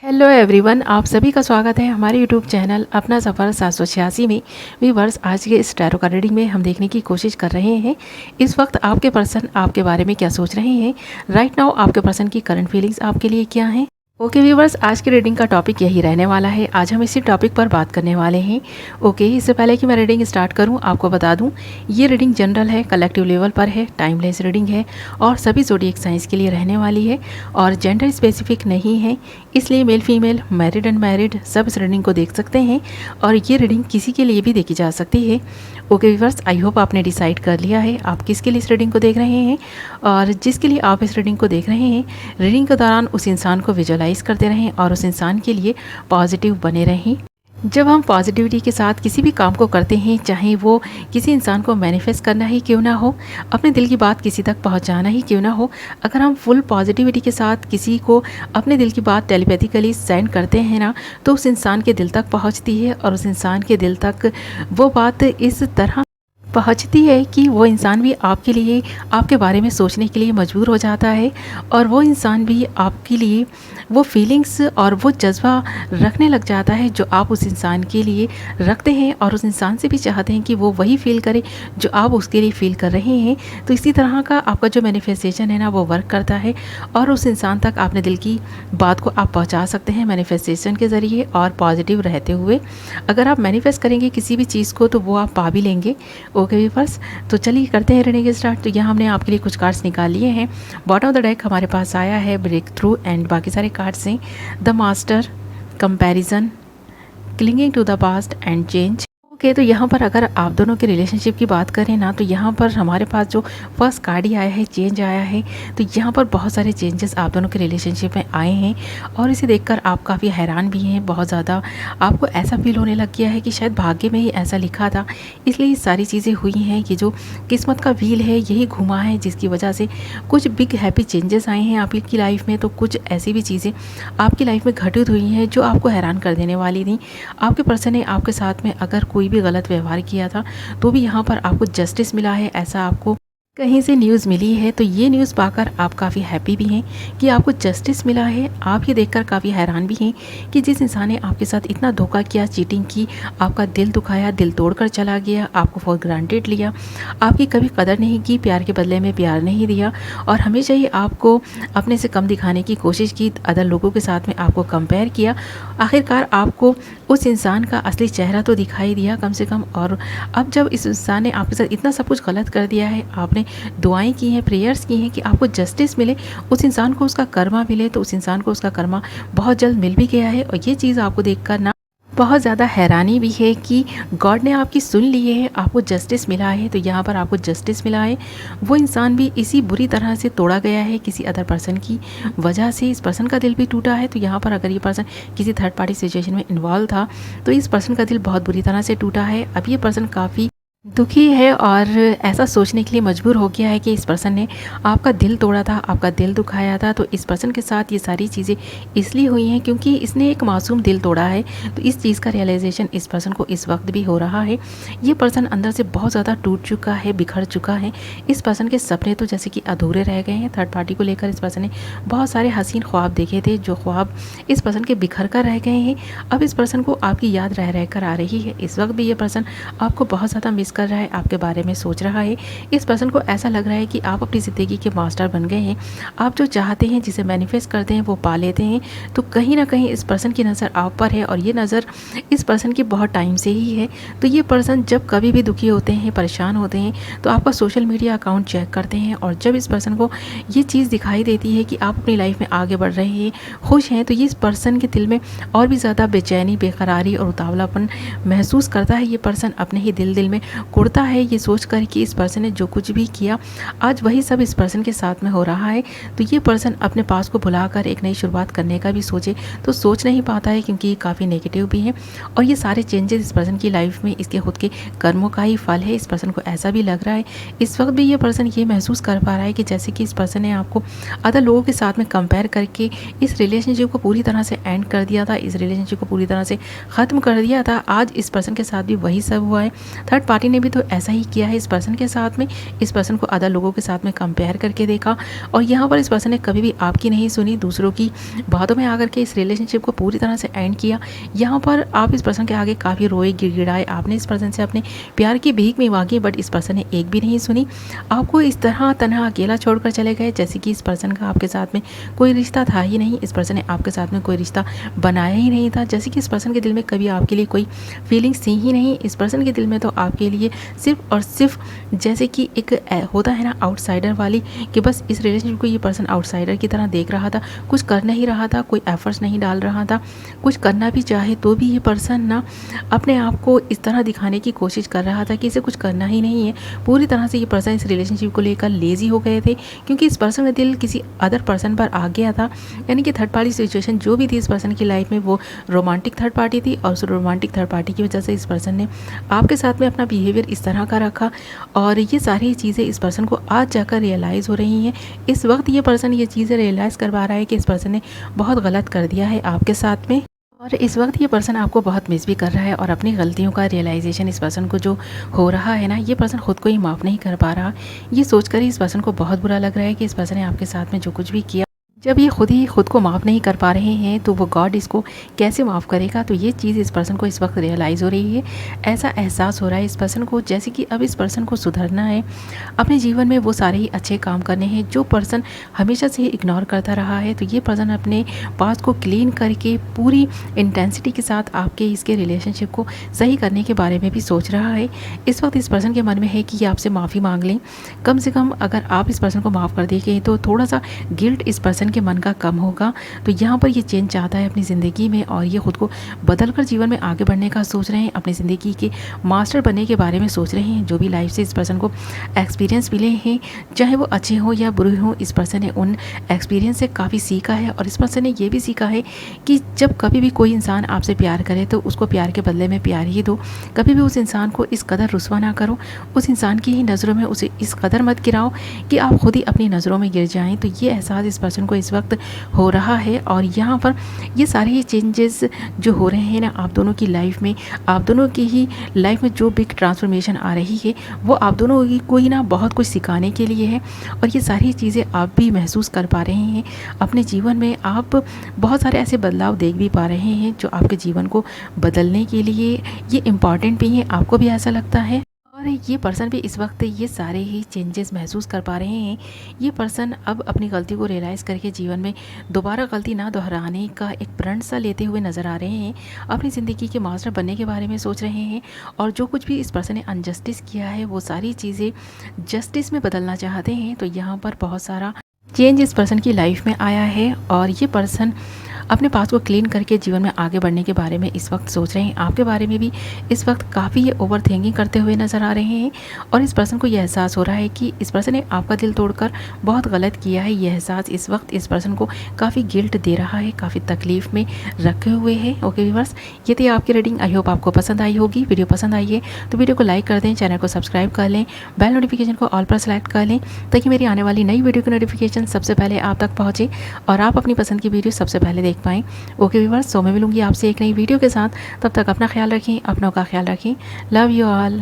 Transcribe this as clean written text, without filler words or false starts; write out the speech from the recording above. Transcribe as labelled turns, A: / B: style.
A: Hello everyone, आप सभी का स्वागत है हमारे यूट्यूब चैनल अपना सफ़र 786 में। व्यूअर्स, आज के इस टैरो कार्ड रीडिंग में हम देखने की कोशिश कर रहे हैं इस वक्त आपके पर्सन आपके बारे में क्या सोच रहे हैं। राइट नाउ आपके पर्सन की करंट फीलिंग्स आपके लिए क्या हैं। ओके व्यूवर्स, आज की रीडिंग का टॉपिक यही रहने वाला है। आज हम इसी टॉपिक पर बात करने वाले हैं। ओके, इससे पहले कि मैं रीडिंग स्टार्ट करूं, आपको बता दूं ये रीडिंग जनरल है, कलेक्टिव लेवल पर है, टाइमलेस रीडिंग है और सभी ज़ोडिएक साइंस के लिए रहने वाली है और जेंडर स्पेसिफिक नहीं है। इसलिए मेल फीमेल, मैरिड अनमैरिड सब इस रीडिंग को देख सकते हैं और ये रीडिंग किसी के लिए भी देखी जा सकती है। ओके व्यूवर्स, आई होप आपने डिसाइड कर लिया है आप किसके लिए इस रीडिंग को देख रहे हैं और जिसके लिए आप इस रीडिंग को देख रहे हैं, रीडिंग के दौरान उस इंसान को विजुअलाइज करते रहें और उस इंसान के लिए पॉजिटिव बने रहें। जब हम पॉजिटिविटी के साथ किसी भी काम को करते हैं, चाहे वो किसी इंसान को मैनिफेस्ट करना ही क्यों ना हो, अपने दिल की बात किसी तक पहुंचाना ही क्यों ना हो, अगर हम फुल पॉजिटिविटी के साथ किसी को अपने दिल की बात टेलीपैथिकली सेंड करते हैं ना, तो उस इंसान के दिल तक पहुंचती है और उस इंसान के दिल तक वो बात इस तरह पहुँचती है कि वो इंसान भी आपके लिए, आपके बारे में सोचने के लिए मजबूर हो जाता है और वो इंसान भी आपके लिए वो फीलिंग्स और वो जज्बा रखने लग जाता है जो आप उस इंसान के लिए रखते हैं और उस इंसान से भी चाहते हैं कि वो वही फील करे जो आप उसके लिए फ़ील कर रहे हैं। तो इसी तरह का आपका जो मैनिफेस्टेशन है ना, वो वर्क करता है और उस इंसान तक अपने दिल की बात को आप पहुँचा सकते हैं मैनिफेस्टेशन के ज़रिए और पॉजिटिव रहते हुए। अगर आप मैनिफेस्ट करेंगे किसी भी चीज़ को तो वो आप पा भी लेंगे। ओके व्यूअर्स, तो चलिए करते हैं रीडिंग स्टार्ट। तो यहाँ हमने आपके लिए कुछ कार्ड्स निकाल लिए हैं। बॉटम ऑफ द डेक हमारे पास आया है ब्रेक थ्रू एंड बाकी सारे कार्ड्स हैं the master, comparison, clinging to the past and change. Okay, तो यहाँ पर अगर आप दोनों के रिलेशनशिप की बात करें ना, तो यहाँ पर हमारे पास जो फर्स्ट कार्ड ही आया है चेंज आया है। तो यहाँ पर बहुत सारे चेंजेस आप दोनों के रिलेशनशिप में आए हैं और इसे देखकर आप काफ़ी हैरान भी हैं। बहुत ज़्यादा आपको ऐसा फील होने लग गया है कि शायद भाग्य में ही ऐसा लिखा था, इसलिए ये सारी चीज़ें हुई हैं कि जो किस्मत का व्हील है यही घुमा है, जिसकी वजह से कुछ बिग हैप्पी चेंजेस आए हैं आपकी लाइफ में। तो कुछ ऐसी भी चीज़ें आपकी लाइफ में घटित हुई हैं जो आपको हैरान कर देने वाली थी। आपके पर्सन ने आपके साथ में अगर कोई भी गलत व्यवहार किया था तो भी यहाँ पर आपको जस्टिस मिला है, ऐसा आपको कहीं से न्यूज़ मिली है। तो ये न्यूज़ पाकर आप काफ़ी हैप्पी भी हैं कि आपको जस्टिस मिला है। आप ये देखकर काफ़ी हैरान भी हैं कि जिस इंसान ने आपके साथ इतना धोखा किया, चीटिंग की, आपका दिल दुखाया, दिल तोड़कर चला गया, आपको फॉर ग्रांटेड लिया, आपकी कभी कदर नहीं की, प्यार के बदले में प्यार नहीं दिया और हमेशा ही आपको अपने से कम दिखाने की कोशिश की, अदर लोगों के साथ में आपको कंपेयर किया। आखिरकार आपको उस इंसान का असली चेहरा तो दिखाई दिया कम से कम। और अब जब इस इंसान ने आपके साथ इतना सब कुछ गलत कर दिया है, आपने दुआएं की हैं, प्रेयर्स की हैं कि आपको जस्टिस मिले, उस इंसान को उसका कर्मा मिले, तो उस इंसान को उसका कर्मा बहुत जल्द मिल भी गया है। और ये चीज़ आपको देखकर ना बहुत ज़्यादा हैरानी भी है कि गॉड ने आपकी सुन ली है, आपको जस्टिस मिला है। तो यहाँ पर आपको जस्टिस मिला है। वो इंसान भी इसी बुरी तरह से तोड़ा गया है किसी अदर पर्सन की वजह से, इस पर्सन का दिल भी टूटा है। तो यहाँ पर अगर ये पर्सन किसी थर्ड पार्टी सिचुएशन में इन्वॉल्व था तो इस पर्सन का दिल बहुत बुरी तरह से टूटा है। अब ये पर्सन काफ़ी दुखी है और ऐसा सोचने के लिए मजबूर हो गया है कि इस पर्सन ने आपका दिल तोड़ा था, आपका दिल दुखाया था। तो इस पर्सन के साथ ये सारी चीज़ें इसलिए हुई हैं क्योंकि इसने एक मासूम दिल तोड़ा है। तो इस चीज़ का रियलाइजेशन इस पर्सन को इस वक्त भी हो रहा है। ये पर्सन अंदर से बहुत ज़्यादा टूट चुका है, बिखर चुका है। इस पर्सन के सपने तो जैसे कि अधूरे रह गए हैं। थर्ड पार्टी को लेकर इस पर्सन ने बहुत सारे हसीन ख्वाब देखे थे, जो ख्वाब इस पर्सन के बिखर कर रह गए हैं। अब इस पर्सन को आपकी याद रह रह कर आ रही है। इस वक्त भी ये पर्सन आपको बहुत ज़्यादा मिस कर रहा है, आपके बारे में सोच रहा है। इस पर्सन को ऐसा लग रहा है कि आप अपनी ज़िंदगी के मास्टर बन गए हैं। आप जो चाहते हैं, जिसे मैनिफेस्ट करते हैं, वो पा लेते हैं। तो कहीं ना कहीं इस पर्सन की नज़र आप पर है और ये नज़र इस पर्सन की बहुत टाइम से ही है। तो ये पर्सन जब कभी भी दुखी होते हैं, परेशान होते हैं, तो आपका सोशल मीडिया अकाउंट चेक करते हैं और जब इस पर्सन को ये चीज़ दिखाई देती है कि आप अपनी लाइफ में आगे बढ़ रहे हैं, खुश हैं, तो ये इस पर्सन के दिल में और भी ज़्यादा बेचैनी, बेकरारी और उतावलापन महसूस करता है। ये पर्सन अपने ही दिल में कुड़ता है ये सोचकर कि इस पर्सन ने जो कुछ भी किया आज वही सब इस पर्सन के साथ में हो रहा है। तो ये पर्सन अपने पास को भुलाकर एक नई शुरुआत करने का भी सोचे तो सोच नहीं पाता है क्योंकि ये काफ़ी नेगेटिव भी है और ये सारे चेंजेस इस पर्सन की लाइफ में इसके खुद के कर्मों का ही फल है। इस पर्सन को ऐसा भी लग रहा है, इस वक्त भी ये पर्सन ये महसूस कर पा रहा है कि जैसे कि इस पर्सन ने आपको अदर लोगों के साथ में कंपेयर करके इस रिलेशनशिप को पूरी तरह से एंड कर दिया था, इस रिलेशनशिप को पूरी तरह से ख़त्म कर दिया था। आज इस पर्सन के साथ भी वही सब हुआ है। थर्ड पार्टी पार्टी ने भी तो ऐसा ही किया है इस पर्सन के साथ में। इस पर्सन को अदर लोगों के साथ में कंपेयर करके देखा और यहाँ पर इस पर्सन ने कभी भी आपकी नहीं सुनी, दूसरों की बातों में आकर के इस रिलेशनशिप को पूरी तरह से एंड किया। यहाँ पर आप इस पर्सन के आगे काफ़ी रोए, गिड़गिड़ाए, आपने इस पर्सन से अपने प्यार की भीख में मांगी, बट इस पर्सन ने एक भी नहीं सुनी। आपको इस तरह तनहा अकेला छोड़कर चले गए, जैसे कि इस पर्सन का आपके साथ में कोई रिश्ता था ही नहीं। इस पर्सन ने आपके साथ में कोई रिश्ता बनाया ही नहीं था, जैसे कि इस पर्सन के दिल में कभी आपके लिए कोई फीलिंग्स थी ही नहीं। इस पर्सन के दिल में तो आपके लिए सिर्फ और सिर्फ जैसे कि एक होता है ना आउटसाइडर वाली, कि बस इस रिलेशनशिप को ये पर्सन आउटसाइडर की तरह देख रहा था, कुछ कर नहीं रहा था, कोई एफर्ट्स नहीं डाल रहा था। कुछ करना भी चाहे तो भी ये पर्सन ना अपने आप को इस तरह दिखाने की कोशिश कर रहा था कि इसे कुछ करना ही नहीं है। पूरी तरह से ये पर्सन इस रिलेशनशिप को लेकर लेज़ी हो गए थे, क्योंकि इस पर्सन का दिल किसी अदर पर्सन पर आ गया था। यानी कि थर्ड पार्टी सिचुएशन जो भी थी इस पर्सन की लाइफ में, वो रोमांटिक थर्ड पार्टी थी और उस रोमांटिक थर्ड पार्टी की वजह से इस पर्सन ने आपके साथ में अपना बिहेवियर इस तरह का रखा और ये सारी चीज़ें इस पर्सन को आज जाकर रियलाइज़ हो रही हैं। इस वक्त ये पर्सन ये चीज़ें रियलाइज़ करवा रहा है कि इस पर्सन ने बहुत गलत कर दिया है आपके साथ में, और इस वक्त ये पर्सन आपको बहुत मिस भी कर रहा है और अपनी गलतियों का रियलाइजेशन इस पर्सन को जो हो रहा है ना, ये पर्सन खुद को ही माफ़ नहीं कर पा रहा। ये सोचकर ही इस पर्सन को बहुत बुरा लग रहा है कि इस पर्सन ने आपके साथ में जो कुछ भी किया, जब ये खुद ही खुद को माफ़ नहीं कर पा रहे हैं तो वो गॉड इसको कैसे माफ़ करेगा। तो ये चीज़ इस पर्सन को इस वक्त रियलाइज़ हो रही है। ऐसा एहसास हो रहा है इस पर्सन को जैसे कि अब इस पर्सन को सुधरना है, अपने जीवन में वो सारे ही अच्छे काम करने हैं जो पर्सन हमेशा से इग्नोर करता रहा है। तो ये पर्सन अपने पास्ट को क्लीन करके पूरी इंटेंसिटी के साथ आपके इसके रिलेशनशिप को सही करने के बारे में भी सोच रहा है। इस वक्त इस पर्सन के मन में है कि ये आपसे माफ़ी मांग लें। कम से कम अगर आप इस पर्सन को माफ़ कर देंगे तो थोड़ा सा गिल्ट इस पर्सन के मन का कम होगा। तो यहाँ पर ये चेंज चाहता है अपनी ज़िंदगी में और ये खुद को बदल कर जीवन में आगे बढ़ने का सोच रहे हैं, अपनी ज़िंदगी के मास्टर बनने के बारे में सोच रहे हैं। जो भी लाइफ से इस पर्सन को एक्सपीरियंस मिले हैं, चाहे वो अच्छे हों या बुरे हों, इस पर्सन ने उन एक्सपीरियंस से काफ़ी सीखा है और इस पर्सन ने ये भी सीखा है कि जब कभी भी कोई इंसान आपसे प्यार करे तो उसको प्यार के बदले में प्यार ही दो। कभी भी उस इंसान को इस कदर रुस्वा ना करो, उस इंसान की ही नज़रों में उसे इस कदर मत गिराओ कि आप खुद ही अपनी नज़रों में गिर जाएं। तो ये एहसास इस पर्सन को इस वक्त हो रहा है और यहाँ पर ये सारे ही चेंजेस जो हो रहे हैं ना आप दोनों की लाइफ में, आप दोनों की ही लाइफ में जो बिग ट्रांसफॉर्मेशन आ रही है वो आप दोनों को ही ना बहुत कुछ सिखाने के लिए है। और ये सारी चीज़ें आप भी महसूस कर पा रहे हैं अपने जीवन में। आप बहुत सारे ऐसे बदलाव देख भी पा रहे हैं जो आपके जीवन को बदलने के लिए ये इम्पॉर्टेंट भी हैं। आपको भी ऐसा लगता है और ये पर्सन भी इस वक्त ये सारे ही चेंजेस महसूस कर पा रहे हैं। ये पर्सन अब अपनी गलती को रियलाइज़ करके जीवन में दोबारा गलती ना दोहराने का एक प्रण सा लेते हुए नज़र आ रहे हैं। अपनी ज़िंदगी के मास्टर बनने के बारे में सोच रहे हैं और जो कुछ भी इस पर्सन ने अनजस्टिस किया है वो सारी चीज़ें जस्टिस में बदलना चाहते हैं। तो यहाँ पर बहुत सारा चेंज इस पर्सन की लाइफ में आया है और ये पर्सन अपने पास को क्लीन करके जीवन में आगे बढ़ने के बारे में इस वक्त सोच रहे हैं। आपके बारे में भी इस वक्त काफ़ी ये ओवर थिंकिंग करते हुए नज़र आ रहे हैं और इस पर्सन को यह एहसास हो रहा है कि इस पर्सन ने आपका दिल तोड़कर बहुत गलत किया है। यह एहसास इस वक्त इस पर्सन को काफ़ी गिल्ट दे रहा है, काफ़ी तकलीफ़ में रखे हुए हैं। ओके व्यूअर्स, ये थी आपकी रीडिंग। आई होप आपको पसंद आई होगी। वीडियो पसंद आई है तो वीडियो को लाइक कर दें, चैनल को सब्सक्राइब कर लें, बेल नोटिफिकेशन को ऑल पर सेलेक्ट कर लें ताकि मेरी आने वाली नई वीडियो की नोटिफिकेशन सबसे पहले आप तक पहुँचे और आप अपनी पसंद की वीडियो सबसे पहले देख पाएँ। ओके व्यूअर्स, सो मैं मिलूंगी आपसे एक नई वीडियो के साथ। तब तक अपना ख्याल रखें, अपनों का ख्याल रखें। Love you all.